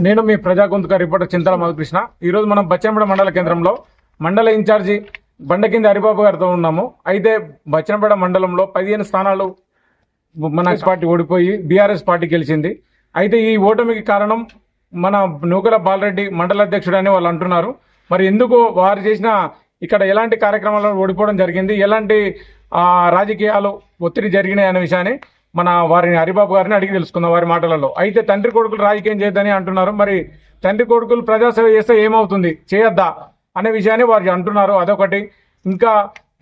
నేను మీ ప్రజా గొంతుక రిపోర్టర్ చింతల మధుకృష్ణ. ఈరోజు మనం బచ్చనపేట మండల కేంద్రంలో మండల ఇన్ఛార్జి బండకింది హరిబాబు గారితో ఉన్నాము. అయితే బచ్చనపేట మండలంలో 15 స్థానాలు మన పార్టీ ఓడిపోయి బీఆర్ఎస్ పార్టీ గెలిచింది. అయితే ఈ ఓటమికి కారణం మన నూకల బాలరెడ్డి మండల అధ్యక్షుడు అని వాళ్ళు అంటున్నారు. మరి ఎందుకు వారు చేసిన ఇక్కడ ఎలాంటి కార్యక్రమాల్లో ఓడిపోవడం జరిగింది, ఎలాంటి రాజకీయాలు ఒత్తిడి జరిగినాయి అనే విషయాన్ని మన వారిని హరిబాబు గారిని అడిగి తెలుసుకుందాం వారి మాటలలో. అయితే తండ్రి కొడుకులు రాజకీయం చేయొద్దని అంటున్నారు. మరి తండ్రి కొడుకులు ప్రజాసేవ చేస్తే ఏమవుతుంది, చేయొద్దా అనే విషయాన్ని వారు అంటున్నారు. అదొకటి. ఇంకా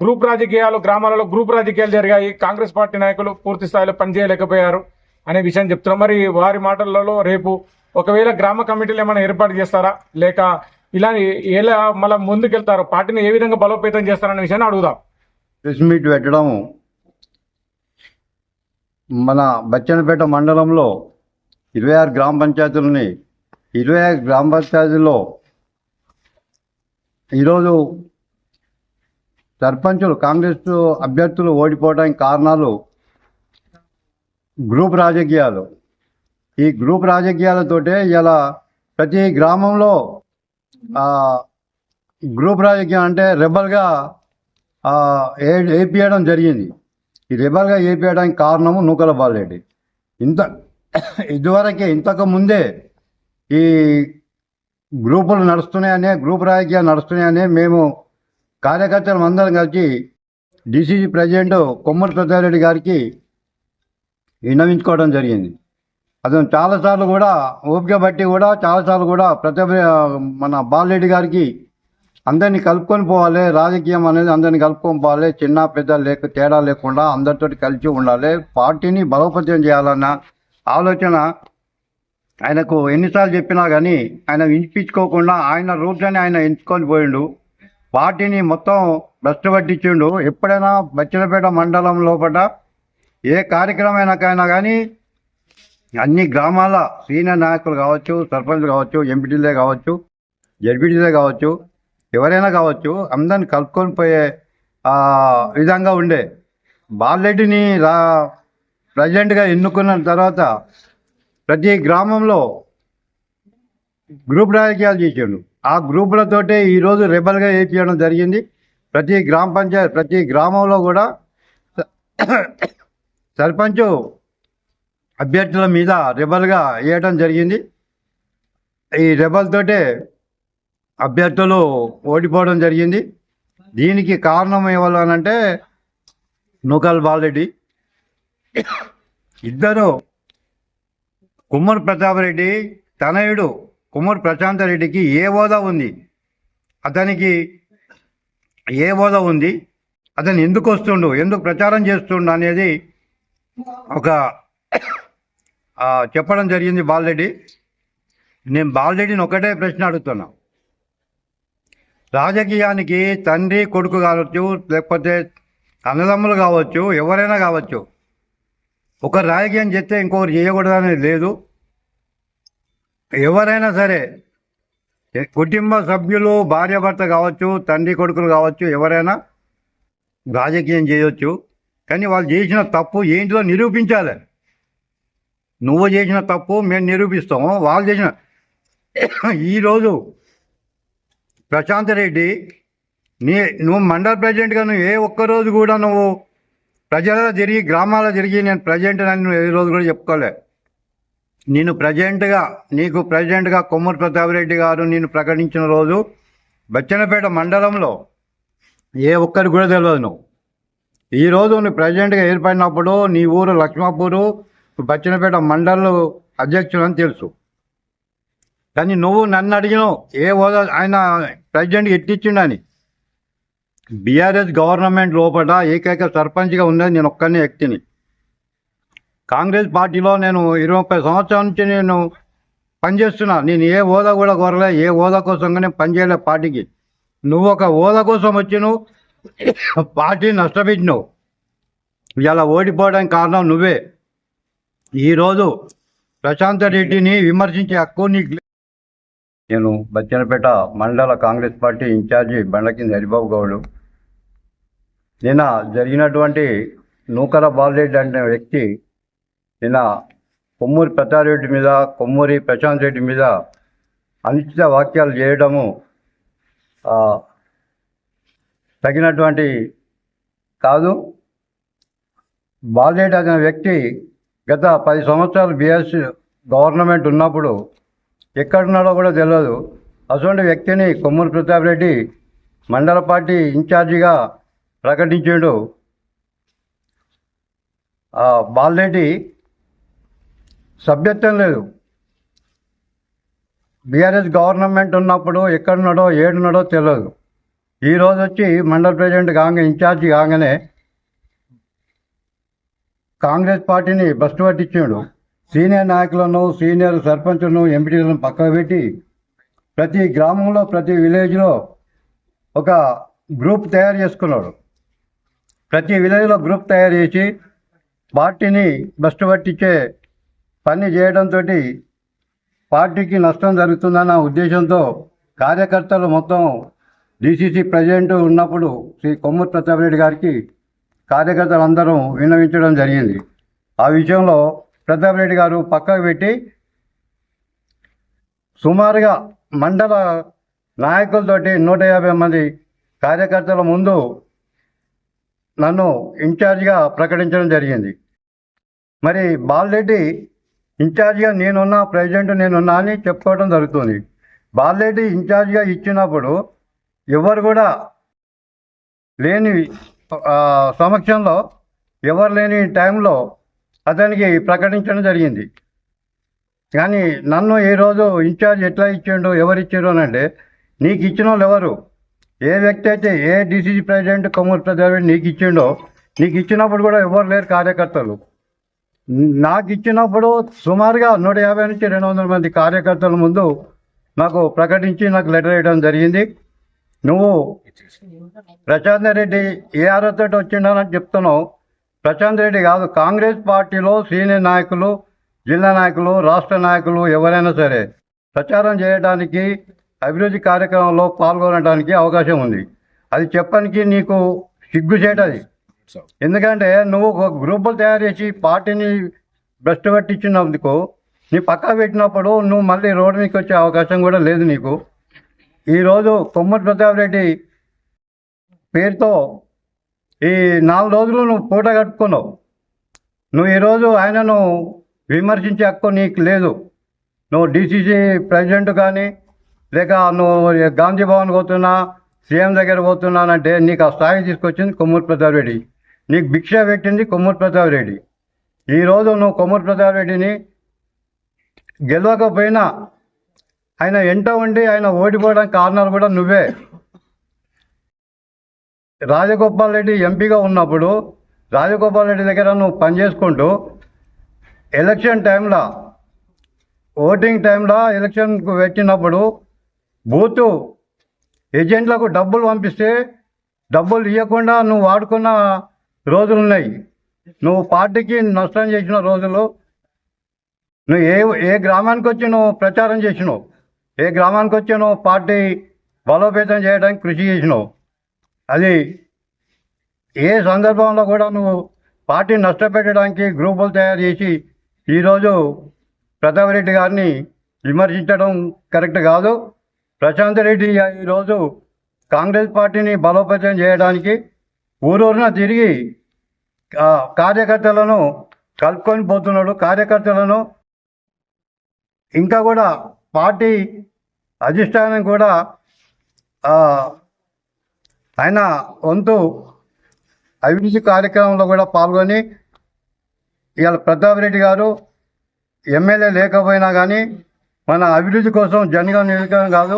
గ్రూప్ రాజకీయాలు, గ్రామాలలో గ్రూప్ రాజకీయాలు జరిగాయి, కాంగ్రెస్ పార్టీ నాయకులు పూర్తి స్థాయిలో పనిచేయలేకపోయారు అనే విషయం చెప్తున్నారు. మరి వారి మాటలలో రేపు ఒకవేళ గ్రామ కమిటీలు ఏమైనా ఏర్పాటు చేస్తారా, లేక ఇలా ఎలా మళ్ళీ ముందుకెళ్తారు, పార్టీని ఏ విధంగా బలోపేతం చేస్తారనే విషయాన్ని అడుగుదాం. ప్రెస్ మీట్ పెట్టడం మన బచ్చనపేట మండలంలో 26 గ్రామ పంచాయతీలని 26 గ్రామ పంచాయతీల్లో ఈరోజు సర్పంచులు కాంగ్రెస్ అభ్యర్థులు ఓడిపోవడానికి కారణాలు గ్రూప్ రాజకీయాలు. ఈ గ్రూప్ రాజకీయాలతోటే ఇలా ప్రతి గ్రామంలో గ్రూప్ రాజకీయం అంటే రెబల్గా ఏపీయడం జరిగింది. ఈ రెబల్గా ఏపీయడానికి కారణము నూకల బాలరెడ్డి. ఇంతకు ముందే ఈ గ్రూపులు నడుస్తున్నాయనే, గ్రూప్ రాజకీయాలు నడుస్తున్నాయనే మేము కార్యకర్తలు అందరం కలిసి డిసిసి ప్రెసిడెంట్ కొమ్మూరి ప్రసాదరెడ్డి గారికి విన్నవించుకోవడం జరిగింది. అతను చాలాసార్లు కూడా ఓపిక బట్టి కూడా చాలాసార్లు కూడా మన బాలరెడ్డి గారికి అందరినీ కలుపుకొని పోవాలి, రాజకీయం అనేది అందరినీ కలుపుకొని పోవాలి, చిన్న పెద్ద తేడా లేకుండా అందరితో కలిసి ఉండాలి, పార్టీని బలోపేతం చేయాలన్న ఆలోచన ఆయనకు ఎన్నిసార్లు చెప్పినా కానీ ఆయన వినిపించుకోకుండా ఆయన రూట్లని ఆయన ఎంచుకొని పోయిండు. పార్టీని మొత్తం భ్రష్టు పట్టించిండు. ఎప్పుడైనా బచ్చనపేట మండలం లోపల ఏ కార్యక్రమైనాకైనా కానీ అన్ని గ్రామాల సీనియర్ నాయకులు కావచ్చు, సర్పంచ్లు కావచ్చు, ఎంపీటీలే కావచ్చు, జడ్పీటీలే కావచ్చు, ఎవరైనా కావచ్చు, అందరిని కలుపుకొని పోయే విధంగా ఉండే బాలరెడ్డిని ప్రెసిడెంట్గా ఎన్నుకున్న తర్వాత ప్రతి గ్రామంలో గ్రూప్ రాజకీయాలు చేసాడు. ఆ గ్రూపులతోటే ఈరోజు రెబల్గా వేయించడం జరిగింది. ప్రతి గ్రామంలో కూడా సర్పంచ్ అభ్యర్థుల మీద రెబల్గా వేయడం జరిగింది. ఈ రెబల్తోటే అభ్యర్థులు ఓడిపోవడం జరిగింది. దీనికి కారణం ఏమన్నానంటే నూకల్ బాలరెడ్డి. ఇద్దరు కుమ్మరి ప్రతాప్ రెడ్డి తనయుడు కుమ్మరి ప్రశాంత్ రెడ్డికి ఏ హోదా ఉంది, అతనికి ఏ హోదా ఉంది, అతను ఎందుకు వస్తుండు, ఎందుకు ప్రచారం చేస్తుండు అనేది ఒక చెప్పడం జరిగింది బాలరెడ్డి. నేను బాలరెడ్డిని ఒకటే ప్రశ్న అడుగుతున్నా. రాజకీయానికి తండ్రి కొడుకు కావచ్చు, లేకపోతే అన్నదమ్ములు కావచ్చు, ఎవరైనా కావచ్చు, ఒకరు రాజకీయం చేస్తే ఇంకొకరు చేయకూడదనేది లేదు. ఎవరైనా సరే కుటుంబ సభ్యులు, భార్యాభర్త కావచ్చు, తండ్రి కొడుకులు కావచ్చు, ఎవరైనా రాజకీయం చేయవచ్చు. కానీ వాళ్ళు చేసిన తప్పు ఏంటిదో నిరూపించాలి. నువ్వు చేసిన తప్పు మేము నిరూపిస్తాము. వాళ్ళు చేసిన ఈరోజు ప్రశాంత్ రెడ్డి నువ్వు మండల ప్రెసిడెంట్గా నువ్వు ఏ ఒక్కరోజు కూడా నువ్వు ప్రజలలో తిరిగి గ్రామాల్లో తిరిగి నేను ప్రెసిడెంట్ అని నువ్వు ఏ రోజు కూడా చెప్పుకోలే. నీకు ప్రెసిడెంట్గా కొమ్మూరి ప్రతాప్ రెడ్డి గారు నేను ప్రకటించిన రోజు బచ్చనపేట మండలంలో ఏ ఒక్కరికి కూడా తెలియదు. నువ్వు ఈరోజు నువ్వు ప్రెసిడెంట్గా ఏర్పడినప్పుడు నీ ఊరు లక్ష్మాపూరు బచ్చనపేట మండల అధ్యక్షుడు అని తెలుసు. కానీ నువ్వు నన్ను అడిగినావు ఏ హోదా ఆయన ప్రెసిడెంట్కి ఎట్టిచ్చిండని. బీఆర్ఎస్ గవర్నమెంట్ లోపల ఏకైక సర్పంచ్గా ఉన్నది నేను ఒక్కనే వ్యక్తిని. కాంగ్రెస్ పార్టీలో నేను 20-30 సంవత్సరాల నుంచి నేను పనిచేస్తున్నా. నేను ఏ హోదా కూడా కోరలే, ఏ హోదా కోసం నేను పనిచేయలే పార్టీకి. నువ్వు ఒక హోదా కోసం వచ్చి నువ్వు పార్టీని నష్టపెట్టినావు. ఇలా ఓడిపోవడానికి కారణం నువ్వే. ఈరోజు ప్రశాంత్ రెడ్డిని విమర్శించే హక్కు నీకు. నేను బచ్చనపేట మండల కాంగ్రెస్ పార్టీ ఇన్ఛార్జి బండకింది హరిబాబు గౌడు. నిన్న జరిగినటువంటి నూకల బాలరెడ్డి అనే వ్యక్తి నిన్న కొమ్మూరి ప్రతాప్ మీద, కొమ్మూరి ప్రశాంత్ రెడ్డి మీద అనుచిత వాక్యాలు చేయడము తగినటువంటి కాదు. బాలరెడ్డి అనే వ్యక్తి గత 10 సంవత్సరాలు బీఆర్ఎస్ గవర్నమెంట్ ఉన్నప్పుడు ఎక్కడున్నాడో కూడా తెలియదు. అటువంటి వ్యక్తిని కొమ్మూరి ప్రతాప్ రెడ్డి మండల పార్టీ ఇన్ఛార్జిగా ప్రకటించాడు. బాలరెడ్డి సభ్యత్వం లేదు. బీఆర్ఎస్ గవర్నమెంట్ ఉన్నప్పుడు ఎక్కడున్నాడో ఏడున్నాడో తెలియదు. ఈరోజు వచ్చి మండల ప్రెసిడెంట్ కాగా ఇన్ఛార్జి కాగానే కాంగ్రెస్ పార్టీని బస్టు పట్టించాడు. సీనియర్ నాయకులను, సీనియర్ సర్పంచులను, ఎంపీలను పక్కకు పెట్టి ప్రతి గ్రామంలో, ప్రతి విలేజ్లో ఒక గ్రూప్ తయారు చేసుకున్నాడు. ప్రతి విలేజ్లో గ్రూప్ తయారు చేసి పార్టీని బస్టు పట్టించే పని చేయడంతో పార్టీకి నష్టం జరుగుతుందన్న ఉద్దేశంతో కార్యకర్తలు మొత్తం డీసీసీ ప్రెసిడెంట్ ఉన్నప్పుడు శ్రీ కొమ్మూరి ప్రతాప్ రెడ్డి గారికి కార్యకర్తలు అందరూ విన్నవించడం జరిగింది. ఆ విషయంలో ప్రతాప్ రెడ్డి గారు పక్కకు పెట్టి సుమారుగా మండల నాయకులతోటి 150 మంది కార్యకర్తల ముందు నన్ను ఇన్ఛార్జిగా ప్రకటించడం జరిగింది. మరి బాలరెడ్డి ఇన్ఛార్జిగా నేనున్నా, ప్రెసిడెంట్ నేనున్నా అని చెప్పుకోవడం జరుగుతుంది. బాలరెడ్డి ఇన్ఛార్జిగా ఇచ్చినప్పుడు ఎవరు కూడా లేని సమక్షంలో, ఎవరు లేని టైంలో అతనికి ప్రకటించడం జరిగింది. కానీ నన్ను ఈరోజు ఇన్ఛార్జ్ ఎట్లా ఇచ్చిండు, ఎవరు ఇచ్చారు అని అంటే, నీకు ఇచ్చిన వాళ్ళు ఎవరు? ఏ వ్యక్తి అయితే, ఏ డీసీసీ ప్రెసిడెంట్ కొమ్మూరి ప్రతాప్ రెడ్డి నీకు ఇచ్చిండో, నీకు ఇచ్చినప్పుడు కూడా ఎవరు లేరు కార్యకర్తలు. నాకు ఇచ్చినప్పుడు సుమారుగా 150 నుంచి 200 మంది కార్యకర్తల ముందు నాకు ప్రకటించి నాకు లెటర్ వేయడం జరిగింది. నువ్వు ప్రశాంత్ రెడ్డి ఏ అర్హత వచ్చిండని చెప్తున్నావు. ప్రశాంత్ రెడ్డి కాదు, కాంగ్రెస్ పార్టీలో సీనియర్ నాయకులు, జిల్లా నాయకులు, రాష్ట్ర నాయకులు ఎవరైనా సరే ప్రచారం చేయడానికి, అభివృద్ధి కార్యక్రమంలో పాల్గొనడానికి అవకాశం ఉంది. అది చెప్పడానికి నీకు సిగ్గుచేటది. ఎందుకంటే నువ్వు ఒక గ్రూపులు తయారు చేసి పార్టీని భ్రష్టు పట్టించినందుకు నీ పక్క పెట్టినప్పుడు నువ్వు మళ్ళీ రోడ్డు మీకు వచ్చే అవకాశం కూడా లేదు నీకు. ఈరోజు కొమ్మూరి ప్రతాప్ రెడ్డి పేరుతో ఈ 4 రోజులు నువ్వు పూట కట్టుకున్నావు. నువ్వు ఈరోజు ఆయనను విమర్శించే హక్కు నీకు లేదు. నువ్వు డీసీసీ ప్రెసిడెంట్ కానీ, లేక నువ్వు గాంధీ భవన్ పోతున్నా, సీఎం దగ్గర పోతున్నానంటే నీకు ఆ స్థాయి తీసుకొచ్చింది కొమ్మూరి ప్రతాప్ రెడ్డి. నీకు భిక్ష పెట్టింది కొమ్మూరి ప్రతాప్ రెడ్డి. ఈరోజు నువ్వు కొమ్మూరి ప్రతాప్ రెడ్డిని గెలవకపోయినా ఆయన ఎంట ఉండి ఆయన ఓడిపోవడానికి కారణాలు కూడా నువ్వే. రాజగోపాల్ రెడ్డి ఎంపీగా ఉన్నప్పుడు రాజగోపాల్ రెడ్డి దగ్గర నువ్వు పనిచేసుకుంటూ ఎలక్షన్ టైంలో, ఓటింగ్ టైంలో ఎలక్షన్కు పెట్టినప్పుడు బూతు ఏజెంట్లకు డబ్బులు పంపిస్తే డబ్బులు ఇవ్వకుండా నువ్వు వాడుకున్న రోజులు ఉన్నాయి. నువ్వు పార్టీకి నష్టం చేసిన రోజులు. నువ్వు ఏ గ్రామానికి వచ్చి నువ్వు ప్రచారం చేసినావు, ఏ గ్రామానికి వచ్చి నువ్వు పార్టీ బలోపేతం చేయడానికి కృషి చేసినావు. అది ఏ సందర్భంలో కూడా నువ్వు పార్టీ నష్టపెట్టడానికి గ్రూపులు తయారు చేసి ఈరోజు ప్రతాప్ రెడ్డి గారిని విమర్శించడం కరెక్ట్ కాదు. ప్రశాంత్ రెడ్డి ఈరోజు కాంగ్రెస్ పార్టీని బలోపేతం చేయడానికి ఊరూరున తిరిగి కార్యకర్తలను కలుపుకొని పోతున్నాడు. కార్యకర్తలను ఇంకా కూడా పార్టీ అధిష్టానం కూడా ఆయన వంతు అభివృద్ధి కార్యక్రమంలో కూడా పాల్గొని ఇవాళ ప్రతాప్ రెడ్డి గారు ఎమ్మెల్యే లేకపోయినా కానీ మన అభివృద్ధి కోసం జనగా నియోజకవర్గం కాదు,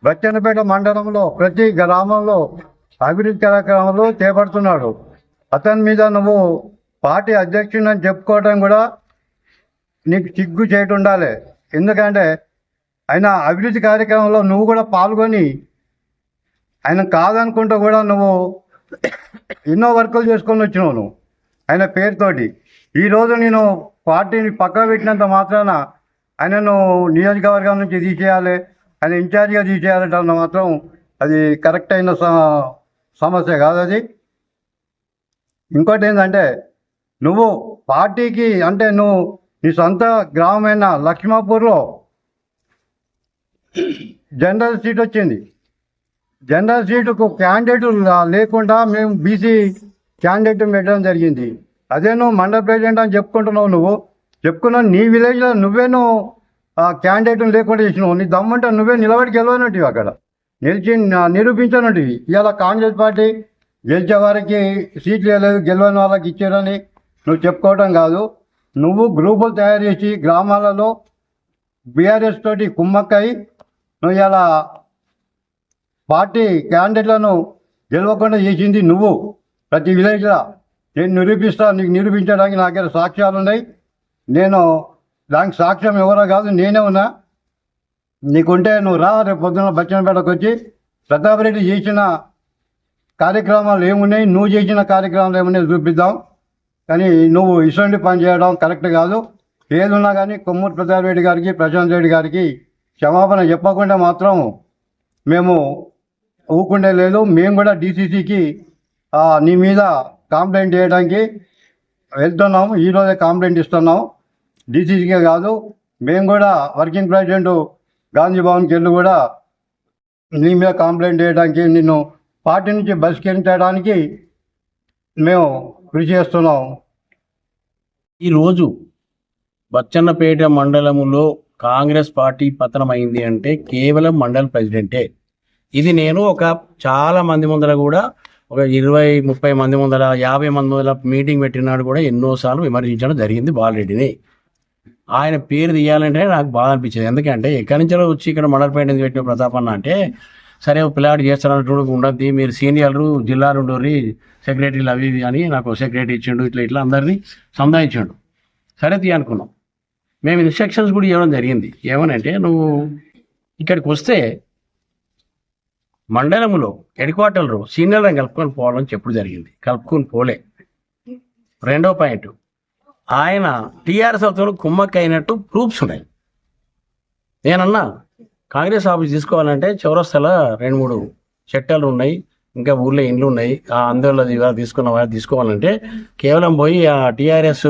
బచ్చన్నపేట మండలంలో ప్రతి గ్రామంలో అభివృద్ధి కార్యక్రమాలు చేపడుతున్నాడు. అతని మీద నువ్వు పార్టీ అధ్యక్షుడు అని చెప్పుకోవడం కూడా నీకు సిగ్గు చేయటం ఉండాలి. ఎందుకంటే ఆయన అభివృద్ధి కార్యక్రమంలో నువ్వు కూడా పాల్గొని ఆయన కాదనుకుంటూ కూడా నువ్వు ఎన్నో వర్కులు చేసుకొని వచ్చినావు నువ్వు ఆయన పేరుతోటి. ఈరోజు నేను పార్టీని పక్క పెట్టినంత మాత్రాన ఆయనను నియోజకవర్గం నుంచి తీసేయాలి, ఆయన ఇన్ఛార్జిగా తీసేయాలంటే మాత్రం అది కరెక్ట్ అయిన సమస్య కాదు అది. ఇంకోటి ఏంటంటే నువ్వు పార్టీకి అంటే నువ్వు నీ సొంత గ్రామమైన లక్ష్మాపూర్లో జనరల్ సీట్ వచ్చింది. జనరల్ సీటుకు క్యాండిడేట్ లేకుండా మేము బీసీ క్యాండిడేట్ పెట్టడం జరిగింది. అదే నువ్వు మండల ప్రెసిడెంట్ అని చెప్పుకుంటున్నావు. నువ్వు చెప్పుకున్నావు నీ విలేజ్లో నువ్వేను క్యాండిడేట్ లేకుండా చేసినావు. నీ దమ్మంటే నువ్వే నిలబడి గెలవనట్టు అక్కడ నిరూపించనట్టువి. ఇవాళ కాంగ్రెస్ పార్టీ గెలిచే వారికి సీట్లు ఇవ్వలేదు, గెలవని వాళ్ళకి ఇచ్చారని నువ్వు చెప్పుకోవడం కాదు. నువ్వు గ్రూపులు తయారు చేసి గ్రామాలలో బీఆర్ఎస్ తోటి కుమ్మక్కై నువ్వు ఇలా పార్టీ క్యాండిడేట్లను గెలవకుండా చేసింది నువ్వు. ప్రతి విలేజ్లో నేను నీకు నిరూపించడానికి నా దగ్గర సాక్ష్యాలు ఉన్నాయి. నేను దానికి సాక్ష్యం ఎవరో కాదు, నేనే ఉన్నా. నీకుంటే నువ్వు రా, రేపు పొద్దున్న బచ్చన్నపేటకు వచ్చి ప్రతాప్ రెడ్డి చేసిన కార్యక్రమాలు ఏమున్నాయి, నువ్వు చేసిన కార్యక్రమాలు ఏమున్నాయి చూపిద్దాం. కానీ నువ్వు ఇటువంటి పని చేయడం కరెక్ట్ కాదు. ఏదున్నా కానీ కొమ్మూరు ప్రతాప్ రెడ్డి గారికి, ప్రశాంత్ రెడ్డి గారికి క్షమాపణ చెప్పకుండా మాత్రం మేము ఊకుండే లేదు. మేము కూడా డీసీసీకి నీ మీద కంప్లైంట్ చేయడానికి వెళ్తున్నాము. ఈరోజే కంప్లైంట్ ఇస్తున్నాము. డీసీసీకే కాదు, మేము కూడా వర్కింగ్ ప్రెసిడెంట్ గాంధీ భవన్కి వెళ్ళి కూడా నీ మీద కంప్లైంట్ చేయడానికి, నిన్ను పార్టీ నుంచి బహిష్కరించడానికి మేము కృషి చేస్తున్నాం. ఈరోజు బచ్చన్నపేట మండలములో కాంగ్రెస్ పార్టీ పతనమైంది అంటే కేవలం మండల ప్రెసిడెంటే. ఇది నేను చాలా మంది ముందర కూడా ఒక 20-30 మంది ముందర 50 మంది ముందర మీటింగ్ పెట్టినాడు కూడా ఎన్నోసార్లు విమర్శించడం జరిగింది బాలరెడ్డిని. ఆయన పేరు తీయాలంటే నాకు బాధ అనిపించింది. ఎందుకంటే ఎక్కడి నుంచో వచ్చి ఇక్కడ మండలపేట ఎందుకు పెట్టిన ప్రతాప్ అన్న అంటే, సరే పిల్లాడు చేస్తారన్నట్టు ఉండద్ది, మీరు సీనియర్లు జిల్లాలు ఉండరు సెక్రటరీలు అవి ఇవి అని నాకు సెక్రటరీ ఇచ్చిండు, ఇట్లా అందరినీ సంధాయించాడు. సరే తీ అనుకున్నాం. మేము ఇన్స్ట్రక్షన్స్ కూడా ఇవ్వడం జరిగింది. ఏమనంటే, నువ్వు ఇక్కడికి వస్తే మండలంలో హెడ్ క్వార్టర్లో సీనియర్లను కలుపుకొని పోవాలని చెప్పుడు జరిగింది. కలుపుకొని పోలే. రెండో పాయింట్, ఆయన టీఆర్ఎస్ అవుతాడు కుమ్మక్క అయినట్టు ప్రూఫ్స్ ఉన్నాయి. నేనన్నా కాంగ్రెస్ ఆఫీస్ తీసుకోవాలంటే చౌరస్తాల 2-3 చట్టాలు ఉన్నాయి, ఇంకా ఊర్లో ఇండ్లు ఉన్నాయి. ఆ అందులో తీసుకోవాలంటే కేవలం పోయి ఆ టీఆర్ఎస్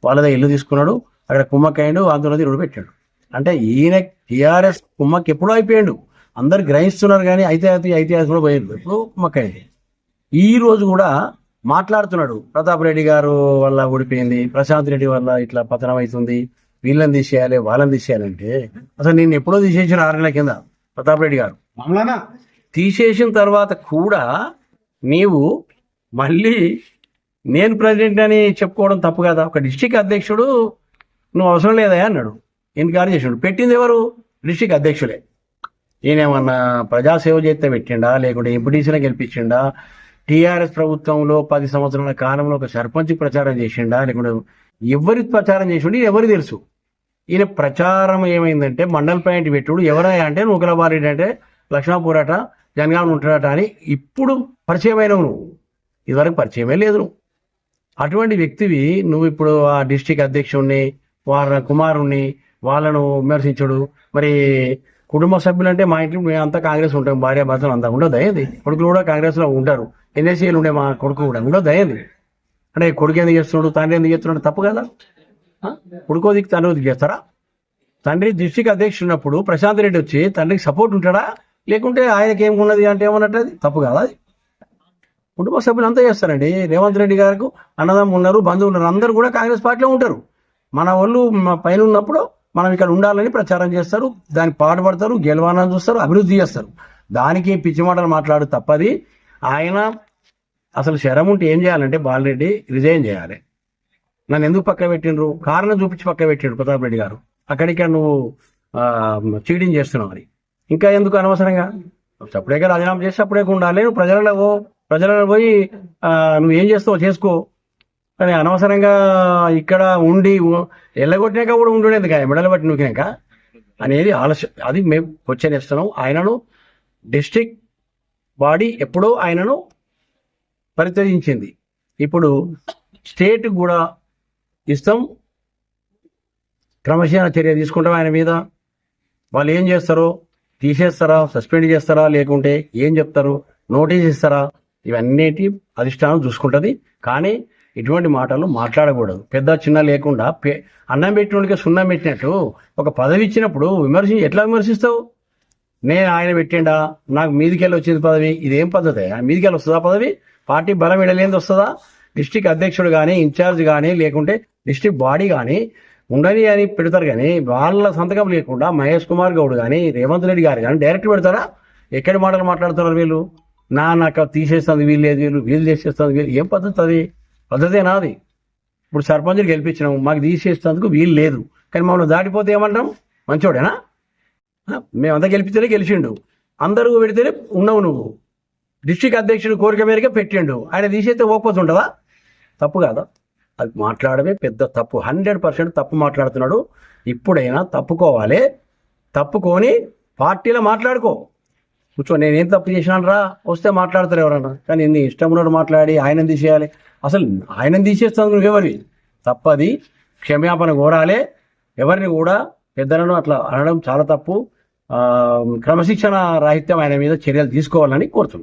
వాళ్ళదే ఇల్లు తీసుకున్నాడు, అక్కడ కుమ్మక్కయ్యాడు, అందులోది ఇల్లు పెట్టాడు. అంటే ఈయన టీఆర్ఎస్ కుమ్మక్క ఎప్పుడూ అయిపోయాడు. అందరు గ్రహిస్తున్నారు కానీ అయితే కూడా పోయాడు. ఎప్పుడు కుమ్మక్కయ్యండి. ఈ రోజు కూడా మాట్లాడుతున్నాడు, ప్రతాప్ రెడ్డి గారు వల్ల ఓడిపోయింది, ప్రశాంత్ రెడ్డి వల్ల ఇట్లా పతనం అవుతుంది, వీళ్ళని తీసేయాలి వాళ్ళని తీసేయాలంటే అసలు నేను ఎప్పుడో తీసేసిన 6 నెలల కింద ప్రతాప్ రెడ్డి గారు. తీసేసిన తర్వాత కూడా నీవు మళ్ళీ నేను ప్రెసిడెంట్ అని చెప్పుకోవడం తప్పు కదా. ఒక డిస్ట్రిక్ట్ అధ్యక్షుడు నువ్వు అవసరం లేదా అన్నాడు. ఎందుకు చేసాడు? పెట్టింది ఎవరు? డిస్ట్రిక్ట్ అధ్యక్షులే. ఈయనేమన్నా ప్రజాసేవ చేస్తే పెట్టిండా, లేకుంటే ఎంపీటీసీలో గెలిపించిండా, టీఆర్ఎస్ ప్రభుత్వంలో 10 సంవత్సరాల కాలంలో ఒక సర్పంచ్ ప్రచారం చేసిండా, లేకుంటే ఎవరి ప్రచారం చేసిండు ఎవరికి తెలుసు. ఈయన ప్రచారం ఏమైందంటే మండల పాయింట్ పెట్టుడు, ఎవరైనా అంటే నూకలబారెడ్డి అంటే లక్ష్మాపూరట జనగామ ఉంటాడట అని ఇప్పుడు పరిచయమైనవు. నువ్వు ఇదివరకు పరిచయమే లేదు. నువ్వు అటువంటి వ్యక్తివి. నువ్వు ఇప్పుడు ఆ డిస్ట్రిక్ట్ అధ్యక్షుడిని, వాళ్ళ కుమారుణ్ణి వాళ్ళను విమర్శించడు. మరి కుటుంబ సభ్యులు అంటే మా ఇంట్లో మేము అంతా కాంగ్రెస్ ఉంటాం, భార్య భర్తలు అంతా ఉండదు దయ్యంది. కొడుకులు కూడా కాంగ్రెస్లో ఉంటారు, ఎన్ఎస్సీలు ఉండే మా కొడుకు కూడా ఉండదు దయ్యంది. అంటే కొడుకు ఎందుకు చేస్తున్నాడు, తండ్రి ఎందుకు చేస్తున్నాడు? తప్పు కదా. కొడుకో దిక్కు తండ్రి దిక్కు చేస్తారా? తండ్రి డిస్ట్రిక్ట్ అధ్యక్షుడు ఉన్నప్పుడు ప్రశాంత్ రెడ్డి వచ్చి తండ్రికి సపోర్ట్ ఉంటాడా, లేకుంటే ఆయనకి ఏమున్నది అంటే ఏమన్నట్టు? అది తప్పు కదా. అది కుటుంబ సభ్యులు అంతా చేస్తారండి. రేవంత్ రెడ్డి గారికి అన్నదమ్ములు ఉన్నారు, బంధువులు ఉన్నారు, అందరూ కూడా కాంగ్రెస్ పార్టీలో ఉంటారు. మన వాళ్ళు పైన ఉన్నప్పుడు మనం ఇక్కడ ఉండాలని ప్రచారం చేస్తారు, దానికి పాటుపడతారు, గెలవాలని చూస్తారు, అభివృద్ధి చేస్తారు. దానికి పిచ్చి మాటలు మాట్లాడు తప్పది. ఆయన అసలు శరం ఉంటే ఏం చేయాలంటే బాలరెడ్డి రిజైన్ చేయాలి. నన్ను ఎందుకు పక్క పెట్టిండ్రు? కారణం చూపించి పక్క పెట్టిండ్రు ప్రతాప్ రెడ్డి గారు. అక్కడికి నువ్వు చీటింగ్ చేస్తున్నావు అని. ఇంకా ఎందుకు అనవసరంగా అప్పుడే రాజీనామా చేసి అప్పుడే ఉండాలి. నువ్వు ప్రజలలో పోయి నువ్వు ఏం చేస్తావో చేసుకో. కానీ అనవసరంగా ఇక్కడ ఉండి ఎల్లగొట్టినాక కూడా ఉండుండేది కదా, మెడలు బట్టి నూకినాక అనేది ఆలస్యం. అది మేము క్వశ్చన్ ఇస్తున్నాం. ఆయనను డిస్ట్రిక్ట్ బాడీ ఎప్పుడో ఆయనను పరిత్యజించింది. ఇప్పుడు స్టేట్ కూడా ఇస్తాం, క్రమశిక్షణ చర్య తీసుకుంటాం ఆయన మీద. వాళ్ళు ఏం చేస్తారో, తీసేస్తారా, సస్పెండ్ చేస్తారా, లేకుంటే ఏం చెప్తారు, నోటీస్ ఇస్తారా, ఇవన్నిటి అధిష్టానం చూసుకుంటుంది. కానీ ఇటువంటి మాటలు మాట్లాడకూడదు. పెద్ద చిన్న లేకుండా అన్నం పెట్టినోడికి సున్నం పెట్టినట్టు ఒక పదవి ఇచ్చినప్పుడు ఎట్లా విమర్శిస్తావు? నేను ఆయన పెట్టిండా, నాకు మీదికెళ్ళి వచ్చింది పదవి, ఇదేం పద్ధతి? మీదికెళ్ళి వస్తుందా పదవి? పార్టీ బలం ఇడలేంది వస్తుందా? డిస్టిక్ అధ్యక్షుడు కానీ, ఇన్ఛార్జ్ కానీ, లేకుంటే డిస్టిక్ బాడీ కానీ ఉండని అని పెడతారు. కానీ వాళ్ళ సంతకం లేకుండా మహేష్ కుమార్ గౌడ్ కానీ, రేవంత్ రెడ్డి గారు కానీ డైరెక్ట్ పెడతారా? ఎక్కడి మాటలు మాట్లాడుతున్నారు వీళ్ళు? నాకు తీసేస్తుంది వీళ్ళు లేదు, వీళ్ళు చేసేస్తుంది వీళ్ళు. ఏం పద్ధతి అది? పద్ధతేనా అది? ఇప్పుడు సర్పంచ్ని గెలిపించినాము, మాకు తీసేసేందుకు వీలు లేదు, కానీ మమ్మల్ని దాటిపోతే ఏమంటాం? మంచోడేనా? మేమంతా గెలిపితేనే గెలిచిండు, అందరూ పెడితేనే ఉన్నావు నువ్వు. డిస్టిక్ అధ్యక్షుడు కోరిక మేరకే పెట్టిండు, ఆయన తీసేస్తే ఓకపోతుంటుందా? తప్పు కాదా? అది మాట్లాడమే పెద్ద తప్పు. 100% తప్పు మాట్లాడుతున్నాడు. ఇప్పుడైనా తప్పుకోవాలి. తప్పుకొని పార్టీలో మాట్లాడుకో. కూర్చో, నేనేం తప్పు చేసినాను రా వస్తే మాట్లాడతారు ఎవరన్నా. కానీ నీ ఇష్టం ఉన్నట్టు మాట్లాడి ఆయన తీసేయాలి. అసలు ఆయన తీసేస్తాను నువ్వెవరి? తప్పది. క్షమాపణ కోరాలి. ఎవరిని కూడా పెద్దలను అట్లా అనడం చాలా తప్పు. క్రమశిక్షణ రాహిత్యం ఆయన మీద చర్యలు తీసుకోవాలని కోరుతున్నాను.